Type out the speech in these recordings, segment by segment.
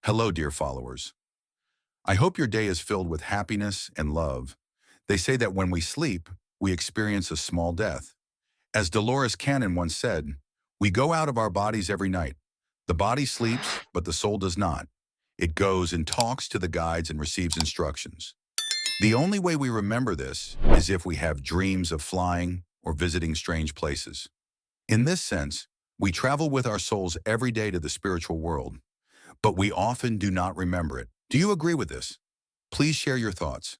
Hello, dear followers. I hope your day is filled with happiness and love. They say that when we sleep, we experience a small death. As Dolores Cannon once said, we go out of our bodies every night. The body sleeps, but the soul does not. It goes and talks to the guides and receives instructions. The only way we remember this is if we have dreams of flying or visiting strange places. In this sense, we travel with our souls every day to the spiritual world, but we often do not remember it. Do you agree with this? Please share your thoughts.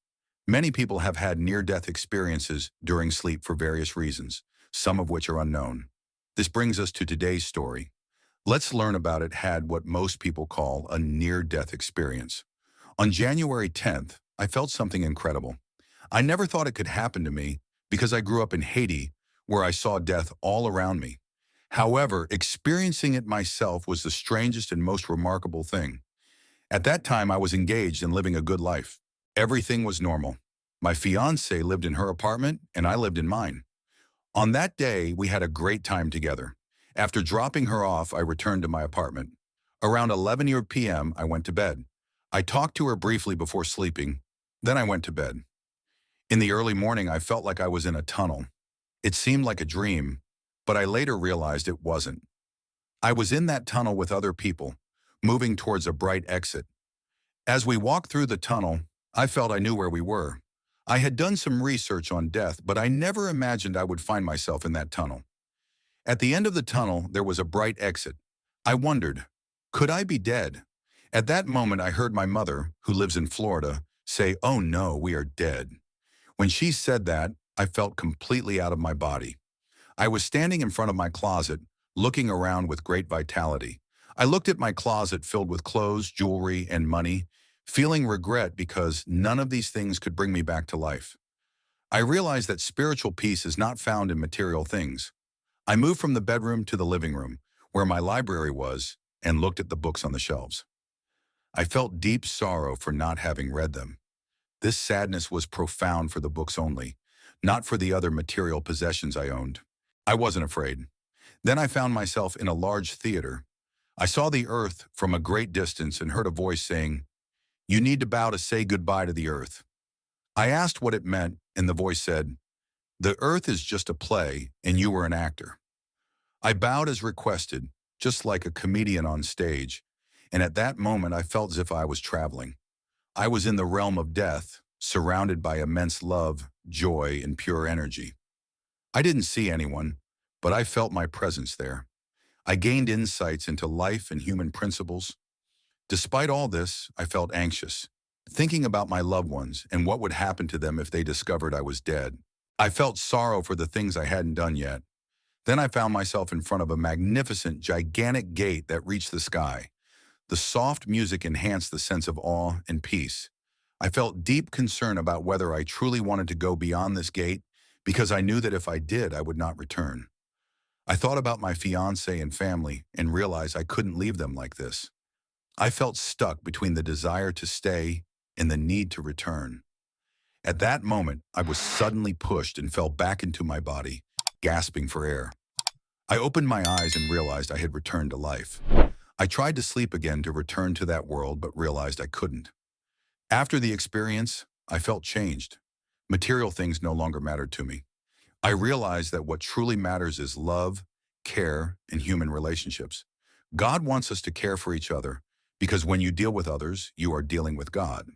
Many people have had near-death experiences during sleep for various reasons, some of which are unknown. This brings us to today's story. Let's learn about it had what most people call a near-death experience. On January 10th, I felt something incredible. I never thought it could happen to me because I grew up in Haiti, where I saw death all around me. However, experiencing it myself was the strangest and most remarkable thing. At that time, I was engaged and living a good life. Everything was normal. My fiancée lived in her apartment, and I lived in mine. On that day, we had a great time together. After dropping her off, I returned to my apartment. Around 11 p.m., I went to bed. I talked to her briefly before sleeping, then I went to bed. In the early morning, I felt like I was in a tunnel. It seemed like a dream, but I later realized it wasn't. I was in that tunnel with other people, moving towards a bright exit. As we walked through the tunnel, I felt I knew where we were. I had done some research on death, but I never imagined I would find myself in that tunnel. At the end of the tunnel, there was a bright exit. I wondered, could I be dead? At that moment, I heard my mother, who lives in Florida, say, "Oh no, we are dead." When she said that, I felt completely out of my body. I was standing in front of my closet, looking around with great vitality. I looked at my closet filled with clothes, jewelry, and money, feeling regret because none of these things could bring me back to life. I realized that spiritual peace is not found in material things. I moved from the bedroom to the living room, where my library was, and looked at the books on the shelves. I felt deep sorrow for not having read them. This sadness was profound for the books only, not for the other material possessions I owned. I wasn't afraid. Then I found myself in a large theater. I saw the earth from a great distance and heard a voice saying, "You need to bow to say goodbye to the earth." I asked what it meant, and the voice said, "The earth is just a play, and you were an actor." I bowed as requested, just like a comedian on stage, and at that moment I felt as if I was traveling. I was in the realm of death, surrounded by immense love, joy, and pure energy. I didn't see anyone, but I felt my presence there. I gained insights into life and human principles. Despite all this, I felt anxious, thinking about my loved ones and what would happen to them if they discovered I was dead. I felt sorrow for the things I hadn't done yet. Then I found myself in front of a magnificent, gigantic gate that reached the sky. The soft music enhanced the sense of awe and peace. I felt deep concern about whether I truly wanted to go beyond this gate because I knew that if I did, I would not return. I thought about my fiancé and family and realized I couldn't leave them like this. I felt stuck between the desire to stay and the need to return. At that moment, I was suddenly pushed and fell back into my body, gasping for air. I opened my eyes and realized I had returned to life. I tried to sleep again to return to that world, but realized I couldn't. After the experience, I felt changed. Material things no longer mattered to me. I realized that what truly matters is love, care, and human relationships. God wants us to care for each other because when you deal with others, you are dealing with God.